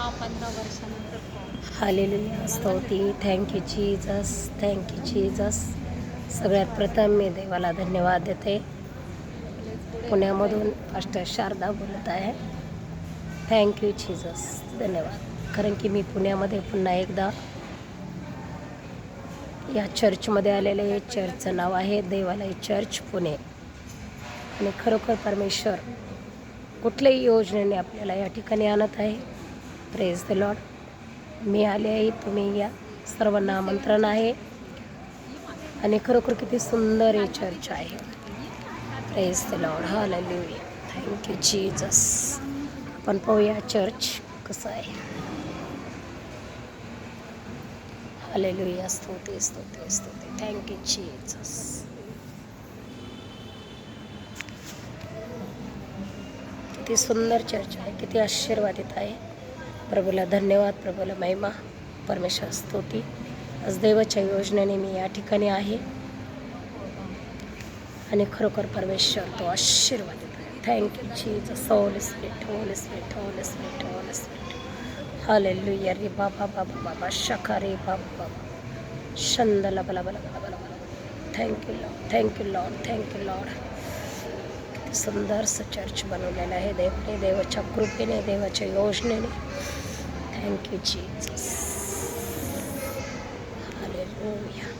10-15 वर्षानंतर पाऊस. हालेलुया स्तुती. Thank you Jesus, thank you Jesus. सगळ्यात प्रथम मी देवाला धन्यवाद देते. पुण्यामधून पास्टर शारदा बोलत आहे. थँक्यू जीजस, धन्यवाद. कारण की मी पुण्यामध्ये पुन्हा एकदा या चर्चमध्ये आलेले. चर्चचं नाव आहे देवालय चर्च पुणे. आणि खरोखर परमेश्वर कुठल्याही योजनेने आपल्याला या ठिकाणी आणत आहे. Praise the Lord. मी आले आहे, तुम्ही या. सर्वांना आमंत्रण आहे. आणि खरोखर किती सुंदर हे चर्च आहे. Praise the Lord. Hallelujah. Thank you Jesus. आपण पाहूया चर्च कसं आहे. हालेलुया. स्तुती स्तुती स्तुती. Thank you Jesus. किती सुंदर चर्च आहे, किती आशीर्वादित आहे. प्रभूला धन्यवाद, प्रभूला महिमा, परमेश्वर स्तुती. आज देवाच्या योजनेने मी या ठिकाणी आहे आणि खरोखर परमेश्वर तो आशीर्वादित आहे. Thank you Jesus. Holy spirit, holy spirit, holy spirit, holy spirit. Hallelujah. रे बाबा बाबा बाबा शका रे बाबा बाबा शंदला बला बला बला बला बला. Thank you Lord, thank you Lord, thank you Lord. किती सुंदरसं चर्च बनवलेलं आहे देवाने, देवाच्या कृपेने, देवाच्या योजनेने. Thank you Jesus. हालेलुया.